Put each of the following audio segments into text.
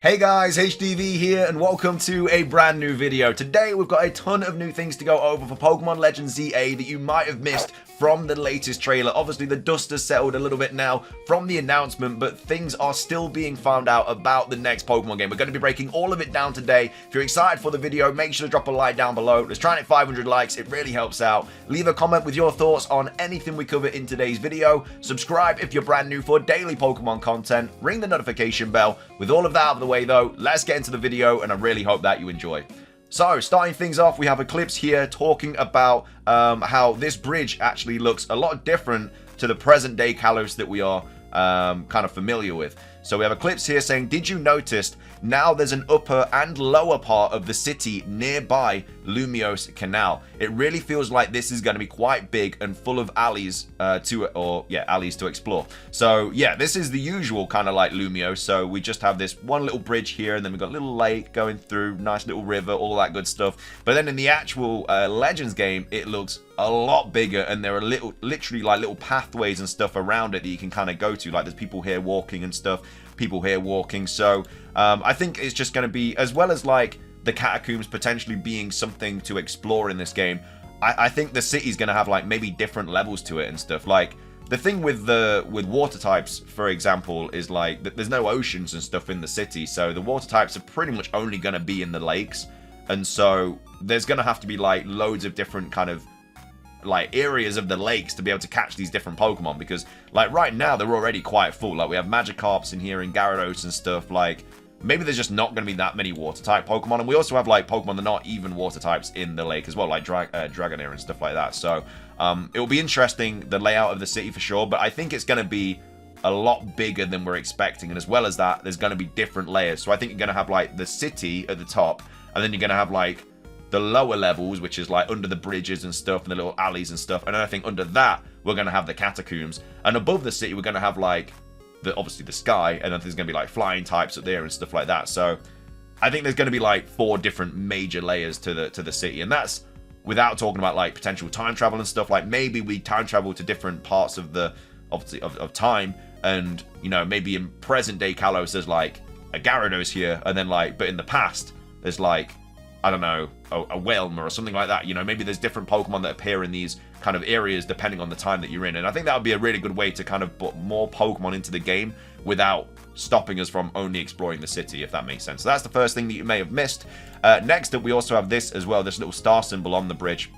Hey guys, HDvee here and welcome to a brand new video. Today we've got a ton of new things to go over for Pokemon Legends ZA that you might have missed from the latest trailer. Obviously the dust has settled a little bit now from the announcement, but things are still being found out about the next Pokemon game. We're going to be breaking all of it down today. If you're excited for the video, make sure to drop a like down below. Let's try and hit 500 likes, it really helps out. Leave a comment with your thoughts on anything we cover in today's video. Subscribe if you're brand new for daily Pokemon content. Ring the notification bell. With all of that out of the way though, let's get into the video and I really hope that you enjoy. So, starting things off, we have a clips here talking about how this bridge actually looks a lot different to the present day Kalos that we are kind of familiar with. So we have a clips here saying, did you notice now there's an upper and lower part of the city nearby Lumiose Canal? It really feels like this is going to be quite big and full of alleys alleys to explore. So yeah, this is the usual kind of like Lumiose. So we just have this one little bridge here and then we've got a little lake going through, nice little river, all that good stuff. But then in the actual Legends game, it looks a lot bigger and there are literally like little pathways and stuff around it that you can kind of go to. Like there's people here walking and stuff, people here walking. So I think it's just going to be, as well as like the catacombs potentially being something to explore in this game, I think the city's going to have like maybe different levels to it and stuff. Like the thing with water types, for example, is like there's no oceans and stuff in the city, so the water types are pretty much only going to be in the lakes, and so there's going to have to be like loads of different kind of like areas of the lakes to be able to catch these different Pokemon, because like right now they're already quite full. Like we have Magikarps in here and Gyarados and stuff. Like maybe there's just not going to be that many water type Pokemon, and we also have like Pokemon that are not even water types in the lake as well, like Dragonair and stuff like that. So it will be interesting, the layout of the city for sure, but I think it's going to be a lot bigger than we're expecting, and as well as that there's going to be different layers. So I think you're going to have like the city at the top, and then you're going to have like the lower levels, which is like under the bridges and stuff and the little alleys and stuff, and then I think under that we're going to have the catacombs, and above the city we're going to have like obviously the sky, and then there's going to be like flying types up there and stuff like that. So I think there's going to be like 4 different major layers to the city, and that's without talking about like potential time travel and stuff. Like maybe we time travel to different parts of the obviously of time, and you know, maybe in present day Kalos there's like a Gyarados here, and then like, but in the past there's like, I don't know, a Whelmer or something like that. You know, maybe there's different Pokemon that appear in these kind of areas depending on the time that you're in. And I think that would be a really good way to kind of put more Pokemon into the game without stopping us from only exploring the city, if that makes sense. So that's the first thing that you may have missed. Next up, we also have this as well, this little star symbol on the bridge.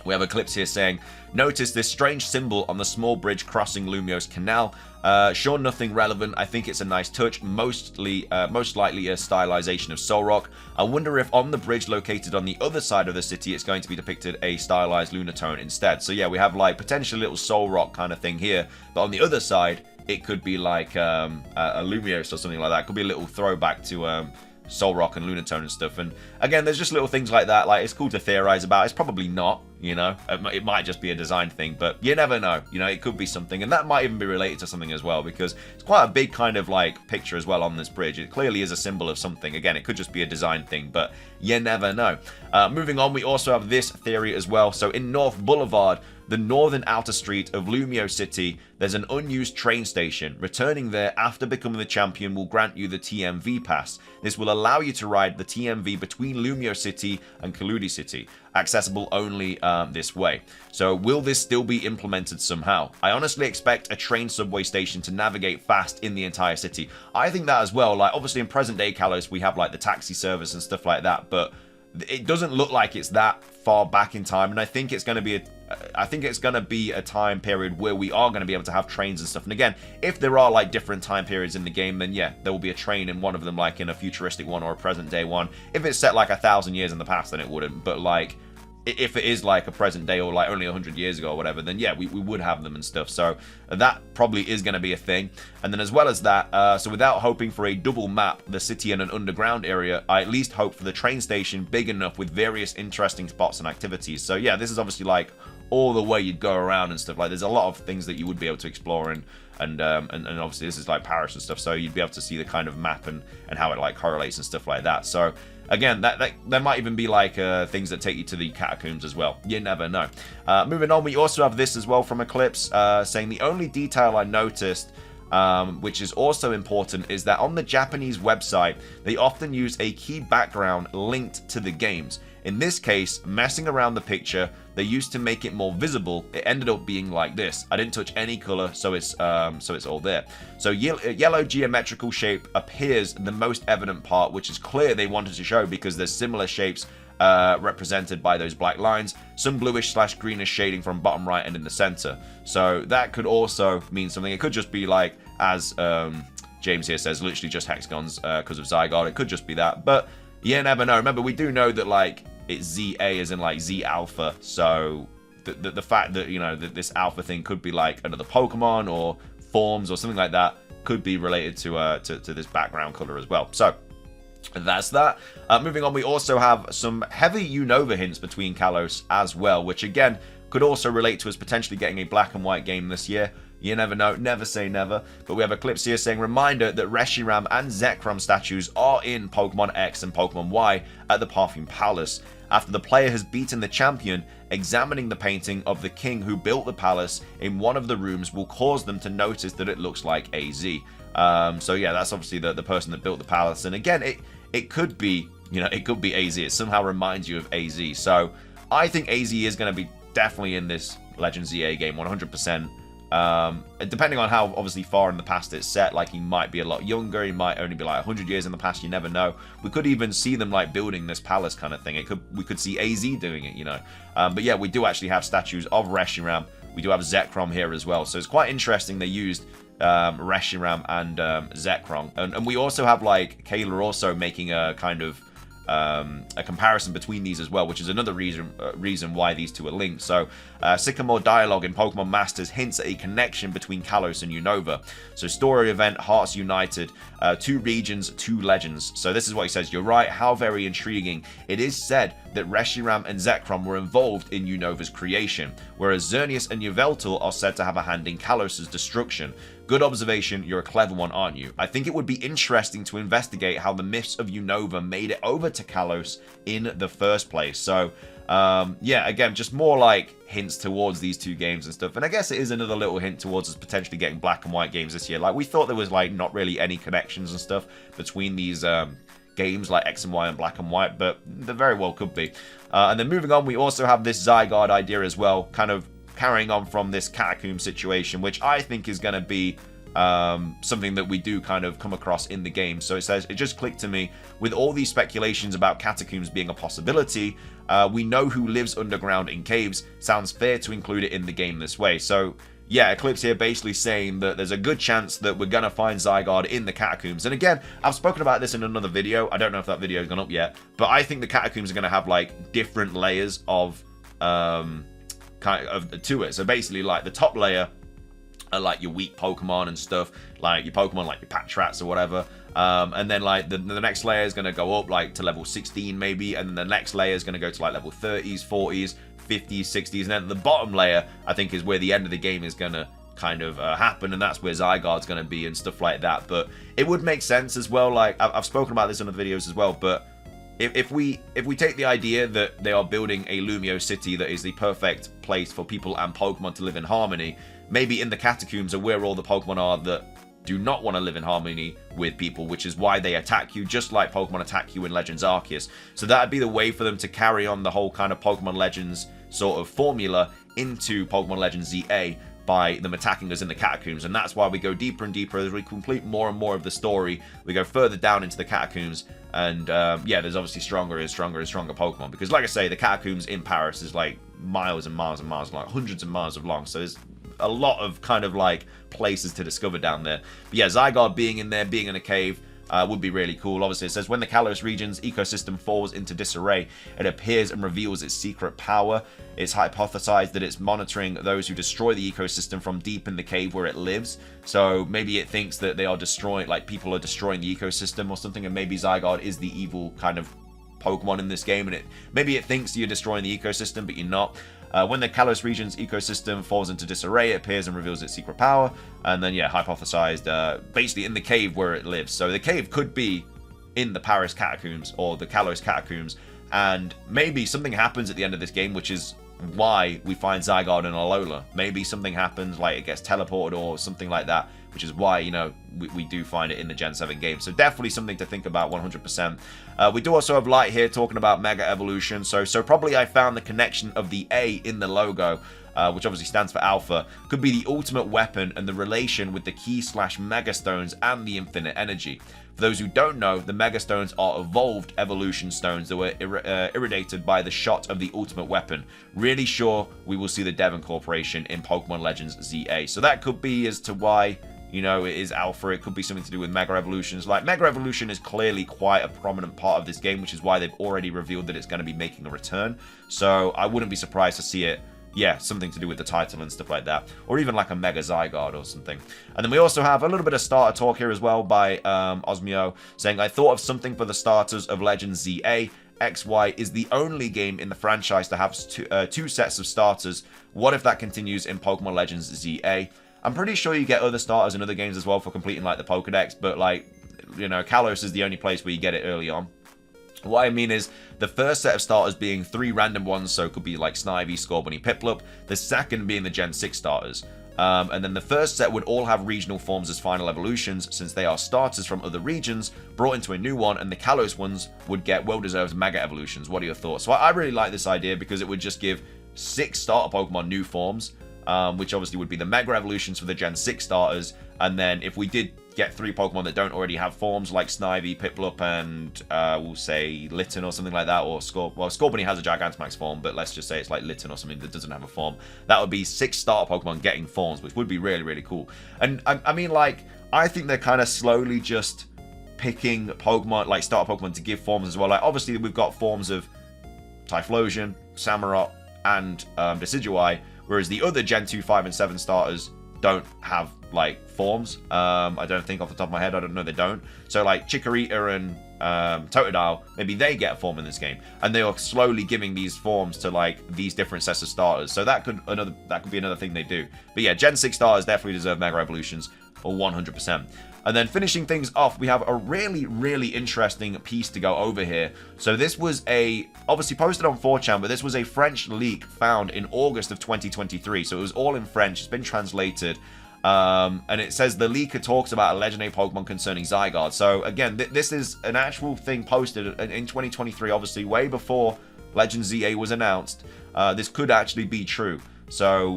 We have a clips here saying, notice this strange symbol on the small bridge crossing Lumiose Canal. Sure, nothing relevant. I think it's a nice touch, most likely a stylization of Solrock. I wonder if on the bridge located on the other side of the city, it's going to be depicted a stylized Lunatone instead. So yeah, we have like potentially a little Solrock kind of thing here, but on the other side, it could be like a Lumiose or something like that. It could be a little throwback to Solrock and Lunatone and stuff. And again, there's just little things like that. Like, it's cool to theorize about. It's probably not, you know, it might just be a design thing, but you never know. You know, it could be something, and that might even be related to something as well, because it's quite a big kind of like picture as well on this bridge. It clearly is a symbol of something. Again, it could just be a design thing, but you never know. Moving on, we also have this theory as well. So in North Boulevard, the northern outer street of Lumiose City, there's an unused train station. Returning there after becoming the champion will grant you the TMV pass. This will allow you to ride the TMV between Lumiose City and Kaludi City, accessible only this way. So will this still be implemented somehow? I honestly expect a train subway station to navigate fast in the entire city. I think that as well. Like obviously in present day Kalos we have like the taxi service and stuff like that, but it doesn't look like it's that far back in time, and I think it's going to be a time period where we are going to be able to have trains and stuff. And again, if there are like different time periods in the game, then yeah, there will be a train in one of them, like in a futuristic one or a present day one. If it's set like 1,000 years in the past, then it wouldn't. But like, if it is like a present day or like only 100 years ago or whatever, then yeah, we would have them and stuff. So that probably is going to be a thing. And then as well as that, so without hoping for a double map, the city and an underground area, I at least hope for the train station big enough with various interesting spots and activities. So yeah, this is obviously like all the way you'd go around and stuff. Like there's a lot of things that you would be able to explore, and obviously this is like Paris and stuff, so you'd be able to see the kind of map and how it like correlates and stuff like that. So again, there might even be like things that take you to the catacombs as well. You never know. Moving on, we also have this as well from Eclipse saying the only detail I noticed which is also important, is that on the Japanese website, they often use a key background linked to the games. In this case, messing around the picture, they used to make it more visible. It ended up being like this. I didn't touch any color, so it's all there. So yellow geometrical shape appears the most evident part, which is clear they wanted to show because there's similar shapes represented by those black lines, some bluish / greenish shading from bottom right and in the center. So that could also mean something. It could just be like, as James here says, literally just hexagons because of Zygarde. It could just be that, but you never know. Remember, we do know that like it's ZA as in like Z Alpha, so the fact that, you know, that this Alpha thing could be like another Pokemon or forms or something like that could be related to this background color as well. So that's that. Moving on, we also have some heavy Unova hints between Kalos as well, which again could also relate to us potentially getting a black and white game this year. You never know, never say never. But we have a clip here saying, reminder that Reshiram and Zekrom statues are in Pokemon X and Pokemon Y at the Perfume Palace. After the player has beaten the champion, examining the painting of the king who built the palace in one of the rooms will cause them to notice that it looks like AZ. So yeah, that's obviously the person that built the palace. And again, it could be, you know, it could be AZ. It somehow reminds you of AZ. So I think AZ is going to be definitely in this Legends ZA game, 100%. Depending on how obviously far in the past it's set, like he might be a lot younger, he might only be like 100 years in the past, you never know. We could even see them like building this palace kind of thing. We could see AZ doing it, you know. But yeah, we do actually have statues of Reshiram. We do have Zekrom here as well, so it's quite interesting they used Reshiram and Zekrom, and we also have like Kayla also making a kind of a comparison between these as well, which is another reason why these two are linked. So Sycamore dialogue in Pokemon Masters hints at a connection between Kalos and Unova. So story event, Hearts United, 2 regions, 2 legends. So this is what he says. You're right, how very intriguing. It is said that Reshiram and Zekrom were involved in Unova's creation, whereas Xerneas and Yveltal are said to have a hand in Kalos' destruction. Good observation, you're a clever one, aren't you? I think it would be interesting to investigate how the myths of Unova made it over to Kalos in the first place. So, yeah, again, just more like hints towards these 2 games and stuff. And I guess it is another little hint towards us potentially getting black and white games this year. Like, we thought there was, like, not really any connections and stuff between these games like X and Y and black and white, but there very well could be. And then moving on, we also have this Zygarde idea as well, kind of carrying on from this catacomb situation, which I think is going to be something that we do kind of come across in the game. So it says, it just clicked to me, with all these speculations about catacombs being a possibility, we know who lives underground in caves. Sounds fair to include it in the game this way. So yeah, Eclipse here basically saying that there's a good chance that we're going to find Zygarde in the catacombs. And again, I've spoken about this in another video. I don't know if that video has gone up yet, but I think the catacombs are going to have like different layers of kind of to it. So basically, like the top layer are like your weak Pokemon and stuff, like your Pokemon like your Patrats or whatever, and then like the next layer is going to go up like to level 16 maybe, and then the next layer is going to go to like level 30s, 40s, 50s, 60s, and then the bottom layer I think is where the end of the game is going to kind of happen, and that's where Zygarde's going to be and stuff like that. But it would make sense as well, like I've spoken about this in other videos as well, but if we take the idea that they are building a Lumiose City that is the perfect place for people and Pokemon to live in harmony, maybe in the catacombs are where all the Pokemon are that do not want to live in harmony with people, which is why they attack you, just like Pokemon attack you in Legends Arceus. So that'd be the way for them to carry on the whole kind of Pokemon Legends sort of formula into Pokemon Legends ZA, by them attacking us in the catacombs. And that's why we go deeper and deeper as we complete more and more of the story. We go further down into the catacombs, and yeah, there's obviously stronger and stronger and stronger Pokemon, because like I say, the catacombs in Paris is like miles and miles and miles, like hundreds of miles of long, so there's a lot of kind of like places to discover down there. But yeah, Zygarde being in there, being in a cave, would be really cool. Obviously, it says, when the Kalos region's ecosystem falls into disarray, it appears and reveals its secret power. It's hypothesized that it's monitoring those who destroy the ecosystem from deep in the cave where it lives. So maybe it thinks that they are destroying, like people are destroying the ecosystem or something, and maybe Zygarde is the evil kind of Pokemon in this game, and maybe it thinks you're destroying the ecosystem, but you're not. When the Kalos region's ecosystem falls into disarray, it appears and reveals its secret power. And then, yeah, hypothesized basically in the cave where it lives. So the cave could be in the Paris catacombs or the Kalos catacombs. And maybe something happens at the end of this game, which is why we find Zygarde and Alola. Maybe something happens, like it gets teleported or something like that. which is why, you know, we do find it in the Gen 7 game. So definitely something to think about 100%. We do also have Light here talking about Mega Evolution. So probably I found the connection of the A in the logo, which obviously stands for Alpha, could be the ultimate weapon and the relation with the Key/Mega Stones and the Infinite Energy. For those who don't know, the Mega Stones are evolved evolution stones that were irradiated by the shot of the ultimate weapon. Really sure we will see the Dev incorporation in Pokemon Legends ZA. So that could be as to why, you know, it is Alpha. It could be something to do with Mega Evolutions. Like, Mega Evolution is clearly quite a prominent part of this game, which is why they've already revealed that it's going to be making a return. So I wouldn't be surprised to see it, yeah, something to do with the title and stuff like that. Or even like a Mega Zygarde or something. And then we also have a little bit of starter talk here as well by Osmio, saying, I thought of something for the starters of Legends ZA. XY is the only game in the franchise to have two sets of starters. What if that continues in Pokemon Legends ZA? I'm pretty sure you get other starters in other games as well for completing like the Pokedex, but like, you know, Kalos is the only place where you get it early on. What I mean is, the first set of starters being 3 random ones, so it could be like Snivy, Scorbunny, Piplup. The second being the Gen 6 starters. And then the first set would all have regional forms as final evolutions, since they are starters from other regions, brought into a new one, and the Kalos ones would get well-deserved Mega Evolutions. What are your thoughts? So I really like this idea, because it would just give 6 starter Pokemon new forms, which obviously would be the Mega Evolutions for the Gen 6 starters, and then if we did get 3 Pokemon that don't already have forms, like Snivy, Piplup, and we'll say Litten or something like that, or Scorbunny has a Gigantamax form, but let's just say it's like Litten or something that doesn't have a form. That would be 6 starter Pokemon getting forms, which would be really, really cool. And I mean, like, I think they're kind of slowly just picking Pokemon, like starter Pokemon, to give forms as well. Like, obviously we've got forms of Typhlosion, Samurott, and Decidueye, whereas the other Gen 2, 5, and 7 starters don't have like forms. I don't think off the top of my head. I don't know, they don't. So like Chikorita and Totodile, maybe they get a form in this game, and they are slowly giving these forms to like these different sets of starters. So that could be another thing they do. But yeah, Gen 6 starters definitely deserve Mega Evolutions for 100%. And then finishing things off, we have a really, really interesting piece to go over here. So this was obviously posted on 4chan, but this was a French leak found in August of 2023. So it was all in French. It's been translated. And it says the leaker talks about a legendary Pokemon concerning Zygarde. So again, this is an actual thing posted in 2023, obviously way before Legends ZA was announced. This could actually be true. So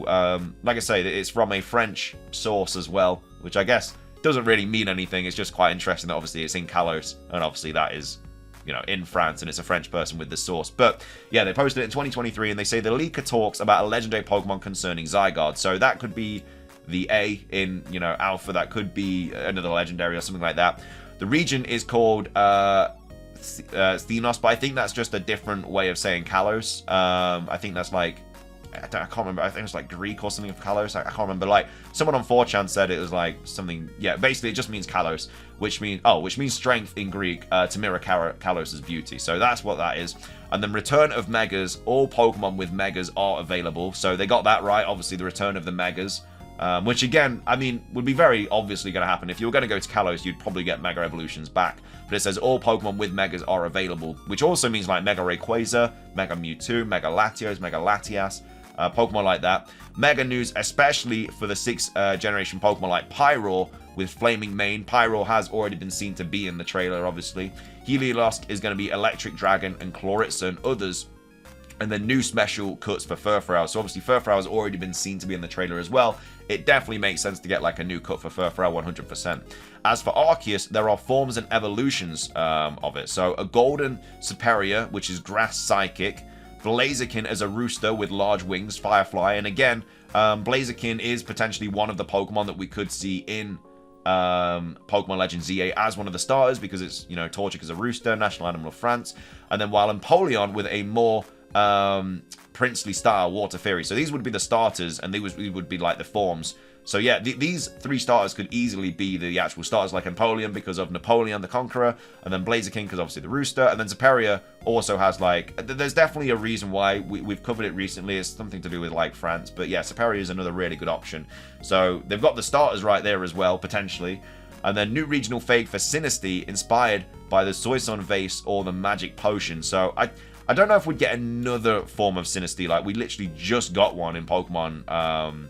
like I say, it's from a French source as well, which I guess doesn't really mean anything. It's just quite interesting that obviously it's in Kalos, and obviously that is, you know, in France, and it's a French person with the source. But yeah, they posted it in 2023, and they say the leaker talks about a legendary Pokemon concerning Zygarde. So that could be the A in, you know, Alpha. That could be another legendary or something like that. The region is called Thenos, but I think that's just a different way of saying Kalos. I think that's like, I can't remember. I think it's like Greek or something of Kalos. I can't remember. Like, someone on 4chan said it was like something. Yeah, basically it just means Kalos, which means strength in Greek, to mirror Kalos's beauty. So that's what that is. And then return of Megas. All Pokemon with Megas are available. So they got that right. Obviously, the return of the Megas. Which again, I mean, would be very obviously going to happen. If you were going to go to Kalos, you'd probably get Mega Evolutions back. But it says all Pokemon with Megas are available, which also means like Mega Rayquaza, Mega Mewtwo, Mega Latios, Mega Latias, Pokemon like that. Mega news, especially for the 6th generation Pokemon like Pyroar with Flaming Mane. Pyroar has already been seen to be in the trailer, obviously. Heliolisk is going to be Electric Dragon and Chloritza and others. And then new special cuts for Furfrou. So obviously Furfrou has already been seen to be in the trailer as well. It definitely makes sense to get like a new cut for Furfrou 100%. As for Arceus, there are forms and evolutions of it. So a Golden Superior, which is Grass Psychic. Blaziken as a rooster with large wings, Firefly. And again, Blaziken is potentially one of the Pokemon that we could see in Pokemon Legends ZA as one of the starters, because it's, you know, Torchic as a rooster, national animal of France. And then while Empoleon with a more princely style, Water Fury. So these would be the starters, and these would be like the forms. So yeah, these 3 starters could easily be the actual starters, like Empoleon because of Napoleon the Conqueror, and then Blaziken because obviously the rooster, and then Superior also has like, there's definitely a reason why we've covered it recently. It's something to do with like France, but yeah, Superior is another really good option. So they've got the starters right there as well, potentially. And then new regional fake for Sinistea, inspired by the Soison Vase or the Magic Potion. So I don't know if we'd get another form of Sinistea. Like, we literally just got one in Pokemon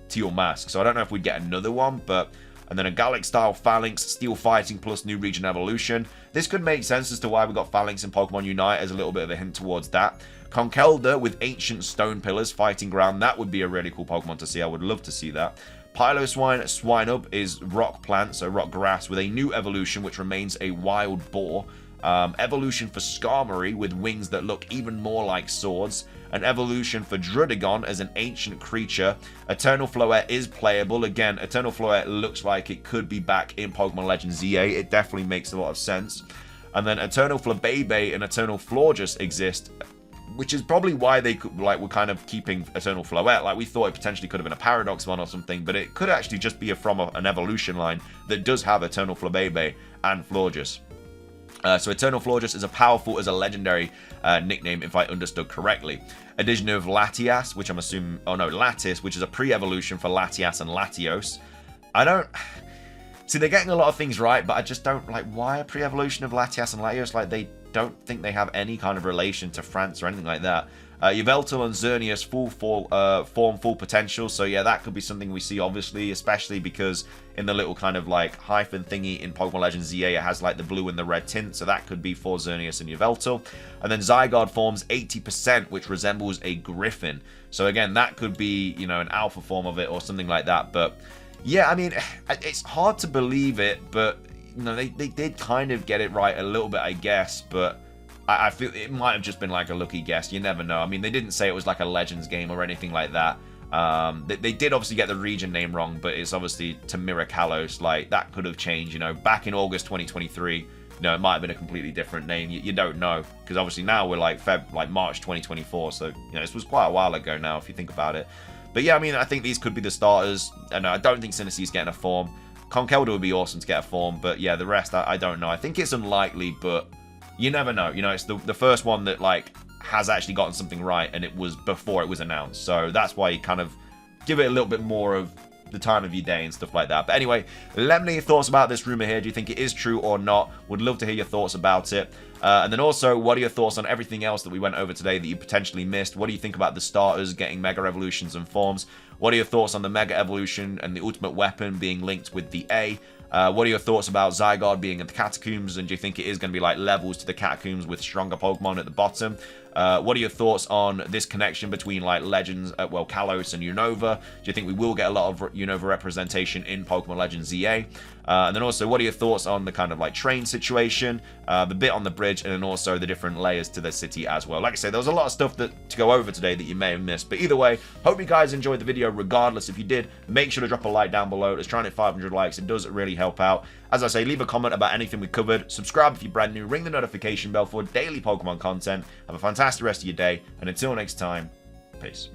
Teal Mask. So I don't know if we'd get another one, but and then a Gallic-style Phalanx, Steel Fighting plus new region evolution. This could make sense as to why we got Phalanx in Pokemon Unite as a little bit of a hint towards that. Conkeldurr with Ancient Stone Pillars, Fighting Ground, that would be a really cool Pokemon to see. I would love to see that. Piloswine Swinub is Rock Plant, so Rock Grass, with a new evolution which remains a Wild Boar. Evolution for Skarmory with wings that look even more like swords. An evolution for Druddigon as an ancient creature. Eternal Floette is playable. Again, Eternal Floette looks like it could be back in Pokemon Legends ZA. It definitely makes a lot of sense. And then Eternal Flabebe and Eternal Florges exist, which is probably why they could, were kind of keeping Eternal Floette. We thought it potentially could have been a Paradox one or something, but it could actually just be from an evolution line that does have Eternal Flabebe and Florges. So Eternal Florges is as powerful as a legendary nickname, if I understood correctly. Addition of Latias, which I'm assuming... Oh no, Lattice, which is a pre-evolution for Latias and Latios. I don't... See, they're getting a lot of things right, but I just don't... why a pre-evolution of Latias and Latios? They don't think they have any kind of relation to France or anything like that. Yveltal and Xerneas form full potential, so yeah, that could be something we see, obviously, especially because in the little kind of hyphen thingy in Pokemon Legends ZA, it has the blue and the red tint, so that could be for Xerneas and Yveltal. And then Zygarde forms 80%, which resembles a griffin, so again, that could be, an alpha form of it or something like that. But yeah, I mean, it's hard to believe it, but they did kind of get it right a little bit, I guess, but I feel it might have just been a lucky guess. You never know. I mean, they didn't say it was a Legends game or anything like that. They did obviously get the region name wrong, but it's obviously to mirror Kalos. That could have changed, back in August 2023. It might have been a completely different name. You don't know, because obviously now we're March 2024. So, this was quite a while ago now, if you think about it. But yeah, I mean, I think these could be the starters. And I don't think Sinistchee's getting a form. Conkeldurr would be awesome to get a form, but yeah, the rest, I don't know. I think it's unlikely, but you never know. It's the first one that has actually gotten something right, and it was before it was announced. So that's why you kind of give it a little bit more of the time of your day and stuff like that. But anyway, let me know your thoughts about this rumor here. Do you think it is true or not? Would love to hear your thoughts about it. And then also, what are your thoughts on everything else that we went over today that you potentially missed? What do you think about the starters getting Mega Evolutions and forms? What are your thoughts on the Mega Evolution and the Ultimate Weapon being linked with the A? What are your thoughts about Zygarde being in the Catacombs, and do you think it is going to be levels to the Catacombs with stronger Pokemon at the bottom? What are your thoughts on this connection between Legends, Kalos and Unova? Do you think we will get a lot of Unova representation in Pokemon Legends ZA? And then also, what are your thoughts on the kind of train situation, the bit on the bridge, and then also the different layers to the city as well? Like I say, there was a lot of stuff to go over today that you may have missed, but either way, hope you guys enjoyed the video regardless. If you did, make sure to drop a like down below. Let's try and hit 500 likes. It does really help out. As I say, leave a comment about anything we covered, subscribe if you're brand new, ring the notification bell for daily Pokemon content. Have a fantastic rest of your day, and until next time, peace.